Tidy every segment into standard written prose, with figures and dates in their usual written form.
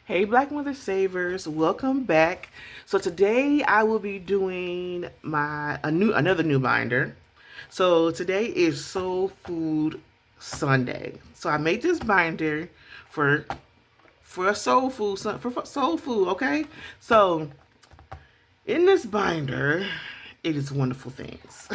Hey Black Mother Savers, welcome back. So today I will be doing another new binder. So today is Soul Food Sunday. So I made this binder for for soul food, okay? So in this binder, it is wonderful things.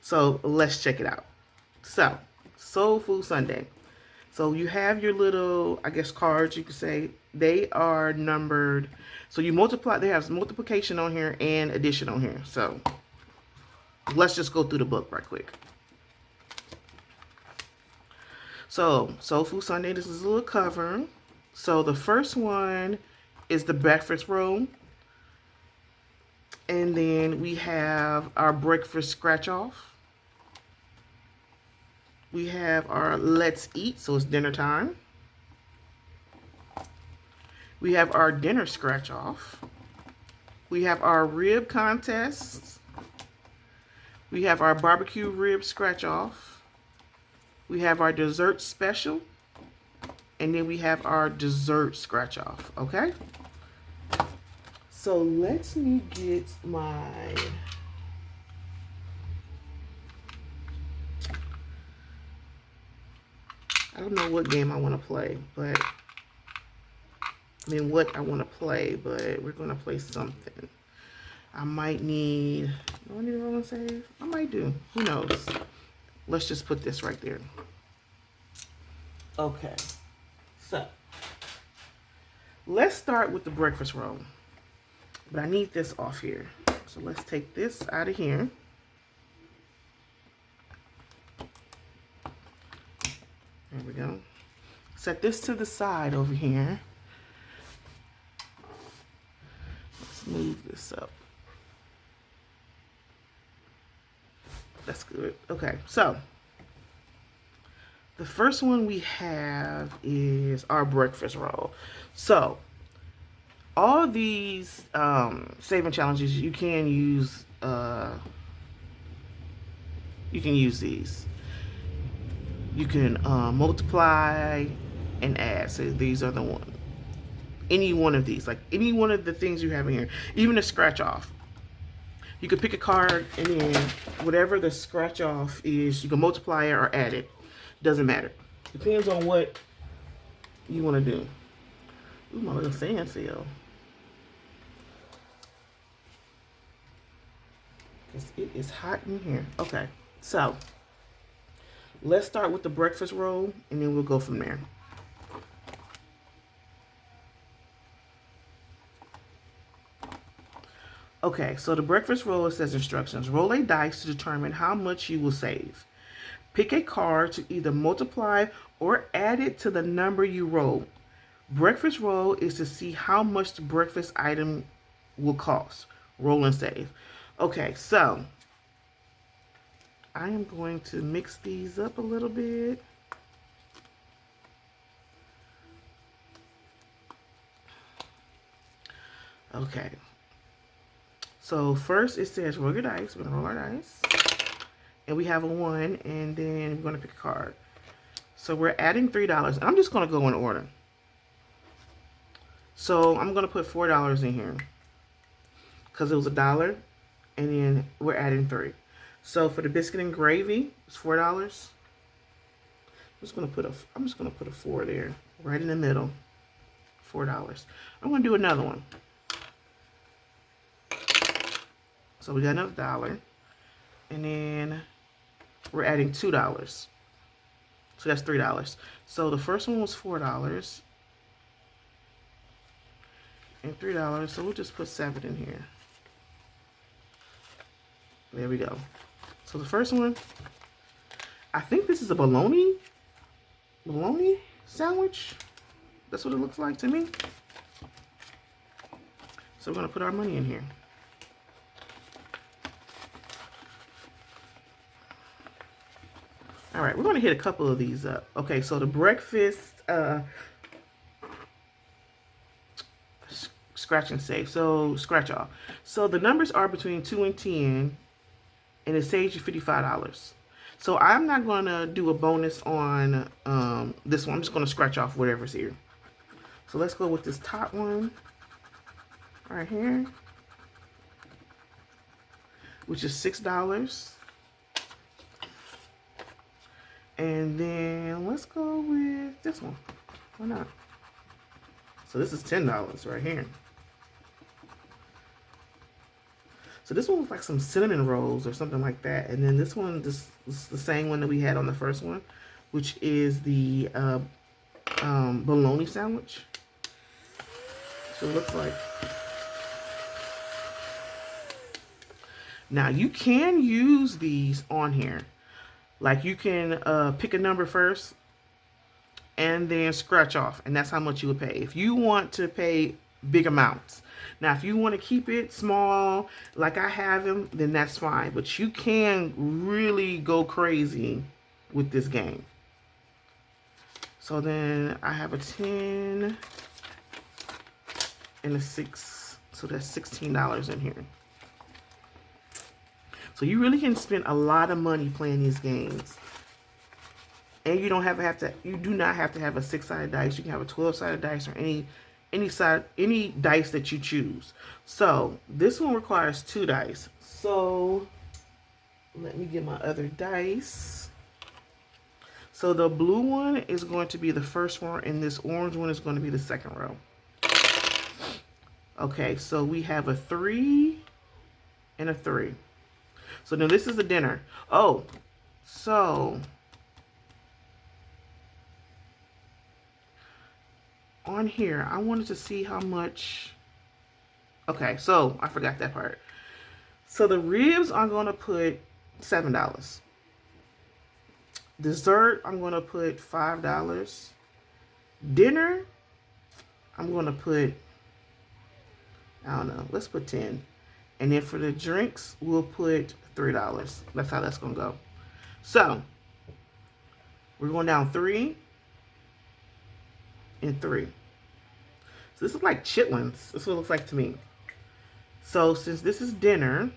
So let's check it out. So, Soul Food Sunday. So you have your little, I guess, cards, you could say. They are numbered. So you multiply, they have multiplication on here and addition on here. So let's just go through the book right quick. So, Soul Food Sunday, this is a little cover. So the first one is the breakfast roll. And then we have our breakfast scratch off. We have our let's eat, so it's dinner time. We have our dinner scratch off. We have our rib contest. We have our barbecue rib scratch off. We have our dessert special. And then we have our dessert scratch off, okay? So let me get my... I don't know what game I want to play, but... what I want to play, but we're going to play something. I might need... Do I need a roll and save? I might do. Who knows? Let's just put this right there. Okay. So, let's start with the breakfast roll. But I need this off here. So let's take this out of here. There we go. Set this to the side over here. Let's move this up. That's good. Okay, so the first one we have is our breakfast roll. So all these saving challenges, you can use these. You can multiply and add. So these are the one. Any one of these, like any one of the things you have in here, even a scratch off. You could pick a card and then whatever the scratch off is, you can multiply it or add it. Doesn't matter. Depends on what you want to do. Ooh, my little fan fell. Because it is hot in here. Okay, so let's start with the breakfast roll and then we'll go from there. Okay, so the breakfast roll, it says instructions. Roll a dice to determine how much you will save. Pick a card to either multiply or add it to the number you roll. Breakfast roll is to see how much the breakfast item will cost. Roll and save. Okay, so I am going to mix these up a little bit. Okay. So first it says roll your dice. We're going to roll our dice. And we have a 1, and then we're going to pick a card. So we're adding $3. I'm just going to go in order. So I'm going to put $4 in here because it was $1, and then we're adding 3. So for the biscuit and gravy, it's $4. I'm just gonna put a 4 there, right in the middle. $4. I'm gonna do another one. So we got another $1, and then we're adding $2. So that's $3. So the first one was $4 and $3. So we'll just put 7 in here. There we go. So the first one, I think this is a bologna sandwich. That's what it looks like to me. So we're gonna put our money in here. All right, we're gonna hit a couple of these up. Okay, so the breakfast scratch and save. So scratch off. So the numbers are between 2 and 10, and it saves you $55. So I'm not gonna do a bonus on this one. I'm just gonna scratch off whatever's here. So let's go with this top one right here, which is $6. And then let's go with this one. Why not? So this is $10 right here. So this one was like some cinnamon rolls or something like that. And then this one, this is the same one that we had on the first one, which is the bologna sandwich. So it looks like. Now you can use these on here. Like you can pick a number first and then scratch off, and that's how much you would pay. If you want to pay big amounts. Now, if you want to keep it small, like I have them, then that's fine. But you can really go crazy with this game. So then I have a 10 and a 6. So that's $16 in here. So you really can spend a lot of money playing these games. And you don't you do not have to have a 6-sided dice. You can have a 12-sided dice or any dice that you choose. So this one requires 2 dice. So let me get my other dice. So the blue one is going to be the first row, and this orange one is going to be the second row. Okay, so we have a 3 and a 3. So now this is the dinner. Oh, so on here, I wanted to see how much. Okay, so I forgot that part. So the ribs, I'm going to put $7. Dessert, I'm going to put $5. Dinner, I'm going to put, I don't know, let's put 10. And then for the drinks, we'll put $3. That's how that's going to go. So we're going down 3 and 3. So this is like chitlins. This is what it looks like to me. So since this is dinner,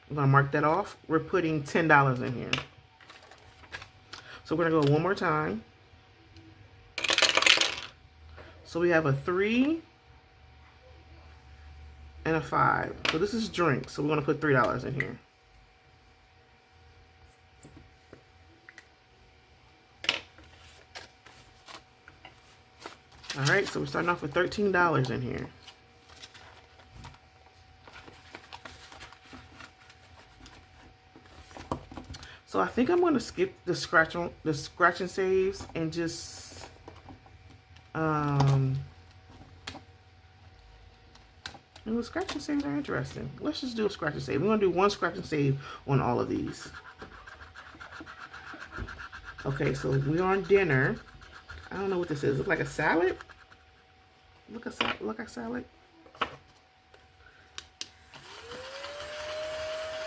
I'm going to mark that off. We're putting $10 in here. So we're going to go one more time. So we have a 3 and a 5. So this is drinks. So we're going to put $3 in here. All right, so we're starting off with $13 in here. So I think I'm going to skip the scratch and saves and just scratch and saves are interesting. Let's just do a scratch and save. We're going to do one scratch and save on all of these. Okay, so we're on dinner. I don't know what this is. Look like a salad? Look like salad.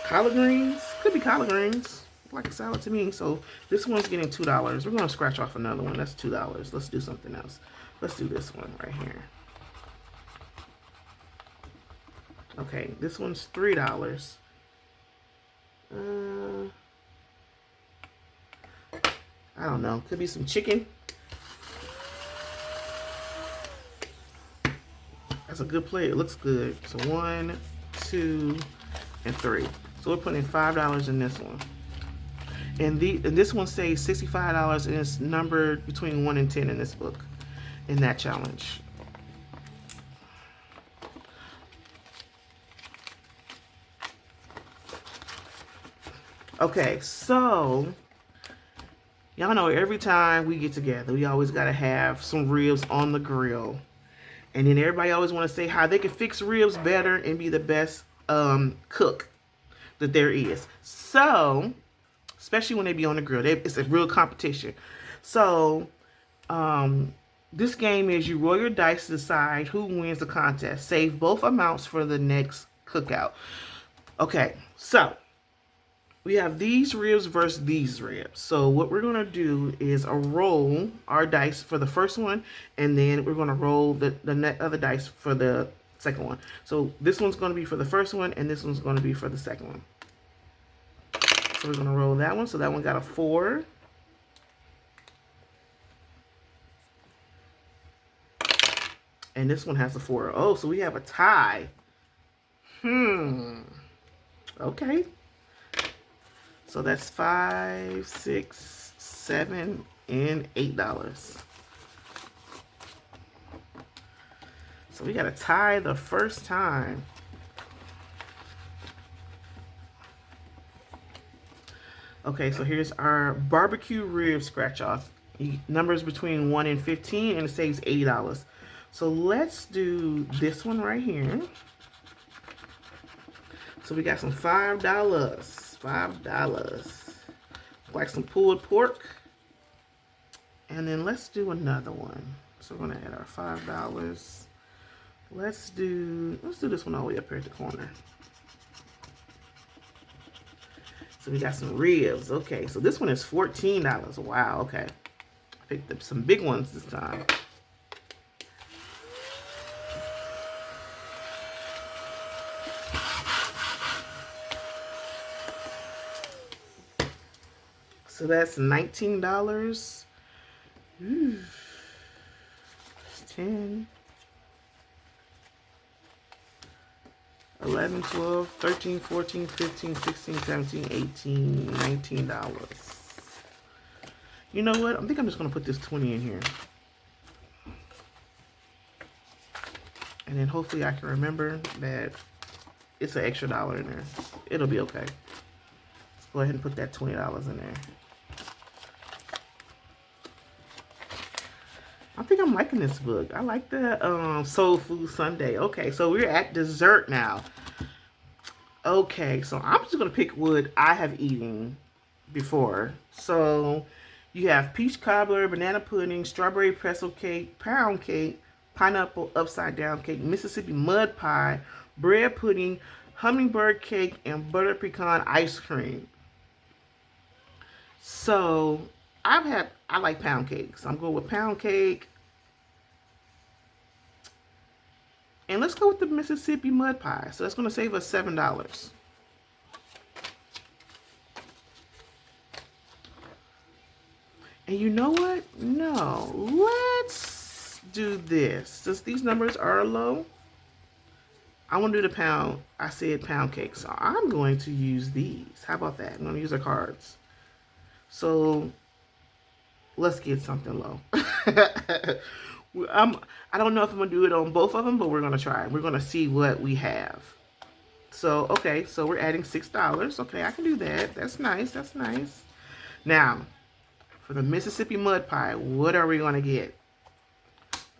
Collard greens? Could be collard greens. Look like a salad to me. So this one's getting $2. We're going to scratch off another one. That's $2. Let's do something else. Let's do this one right here. Okay, this one's $3. I don't know. Could be some chicken. That's a good play. It looks good. So 1, 2, and 3. So we're putting $5 in this one. And this one says $65, and it's numbered between 1 and 10 in this book, in that challenge. Okay, so y'all know every time we get together, we always got to have some ribs on the grill. And then everybody always want to say how they can fix ribs better and be the best cook that there is. So, especially when they be on the grill, it's a real competition. So, this game is you roll your dice to decide who wins the contest. Save both amounts for the next cookout. Okay, so we have these ribs versus these ribs. So what we're going to do is roll our dice for the first one, and then we're going to roll the other dice for the second one. So this one's going to be for the first one, and this one's going to be for the second one. So we're going to roll that one. So that one got a 4. And this one has a 4. Oh, so we have a tie. Okay. So that's $5, $6, $7, and $8. So we got to tie the first time. Okay, so here's our barbecue rib scratch off. Numbers between 1 and 15, and it saves $80. So let's do this one right here. So we got some $5. $5. Like some pulled pork. And then let's do another one. So we're gonna add our $5. Let's do this one all the way up here at the corner. So we got some ribs. Okay, so this one is $14. Wow, okay. I picked up some big ones this time. So that's $19. Ooh. 10, 11, 12, 13, 14, 15, 16, 17, 18, $19. You know what? I think I'm just going to put this 20 in here. And then hopefully I can remember that it's an extra dollar in there. It'll be okay. Let's go ahead and put that $20 in there. I think I'm liking this book. I like the Soul Food Sunday. Okay, so we're at dessert now. Okay, so I'm just going to pick what I have eaten before. So you have peach cobbler, banana pudding, strawberry pretzel cake, pound cake, pineapple upside down cake, Mississippi mud pie, bread pudding, hummingbird cake, and butter pecan ice cream. So I like pound cake. So I'm going with pound cake. And let's go with the Mississippi mud pie. So that's going to save us $7. And you know what? No. Let's do this. Since these numbers are low, I want to do the pound. I said pound cake. So I'm going to use these. How about that? I'm going to use our cards. So let's get something low. I don't know if I'm going to do it on both of them, but we're going to try. We're going to see what we have. So, okay, so we're adding $6. Okay, I can do that. That's nice. That's nice. Now, for the Mississippi mud pie, what are we going to get?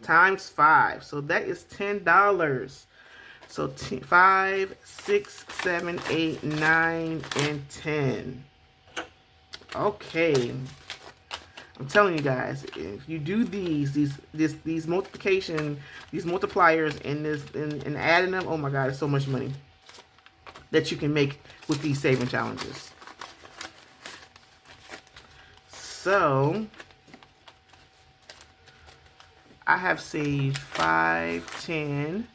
Times 5. So that is $10. So 5, 6, 7, 8, 9, and 10. Okay. I'm telling you guys, if you do these multiplication, these multipliers and adding them, oh my God, it's so much money that you can make with these saving challenges. So I have saved 5, 10,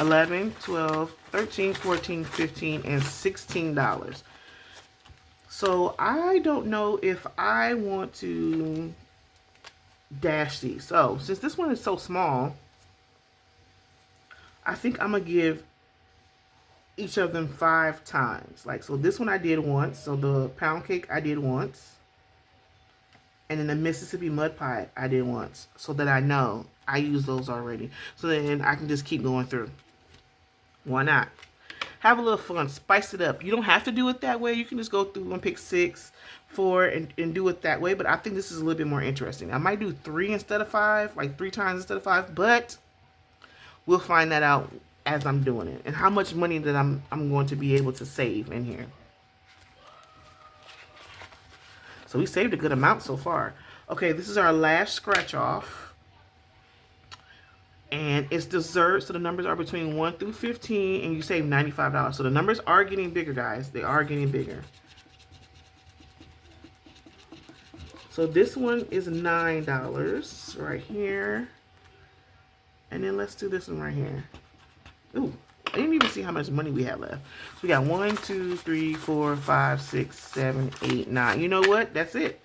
11, 12, 13, 14, 15, and $16. So I don't know if I want to dash these. So since this one is so small, I think I'm going to give each of them 5 times. Like, so this one I did once. So the pound cake I did once. And then the Mississippi mud pie I did once. So that I know I used those already. So then I can just keep going through. Why not? Have a little fun. Spice it up. You don't have to do it that way. You can just go through and pick 6, 4, and do it that way. But I think this is a little bit more interesting. I might do 3 instead of 5. Like 3 times instead of 5. But we'll find that out as I'm doing it. And how much money that I'm going to be able to save in here. So we saved a good amount so far. Okay, this is our last scratch off. And it's dessert, so the numbers are between 1 through 15, and you save $95. So the numbers are getting bigger, guys. They are getting bigger. So this one is $9 right here. And then let's do this one right here. Ooh, I didn't even see how much money we have left. So we got 1, 2, 3, 4, 5, 6, 7, 8, 9. You know what? That's it.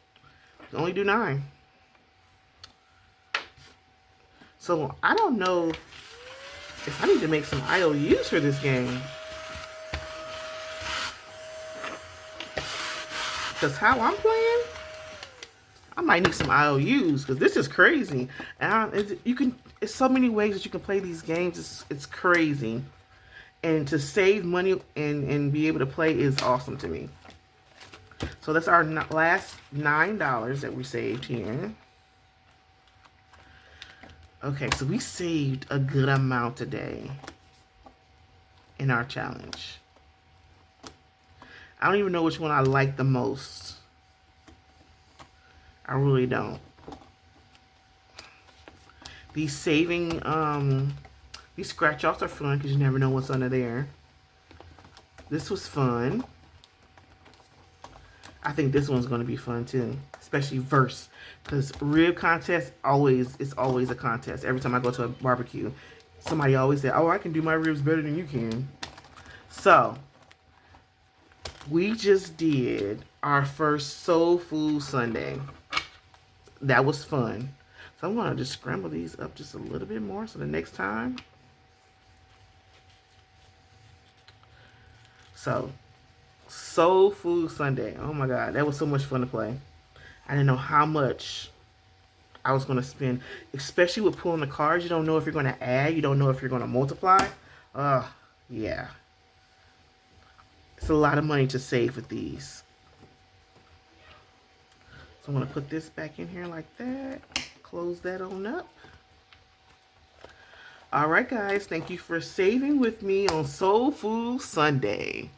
Only do 9. So I don't know If I need to make some IOUs for this game. Because how I'm playing, I might need some IOUs because this is crazy. And it's so many ways that you can play these games. It's crazy. And to save money and be able to play is awesome to me. So that's our last $9 that we saved here. Okay, so we saved a good amount today in our challenge. I don't even know which one I like the most. I really don't. These these scratch offs are fun because you never know what's under there. This was fun. I think this one's going to be fun too, especially verse, because rib contest it's always a contest. Every time I go to a barbecue, somebody always say, "Oh, I can do my ribs better than you can." So we just did our first Soul Food Sunday. That was fun. So I'm going to just scramble these up just a little bit more so the next time. So Soul Food Sunday. Oh my God, that was so much fun to play. I didn't know how much I was going to spend, especially with pulling the cards. You don't know if you're going to add. You don't know if you're going to multiply. Yeah. It's a lot of money to save with these. So I'm going to put this back in here like that. Close that on up. All right, guys. Thank you for saving with me on Soul Food Sunday.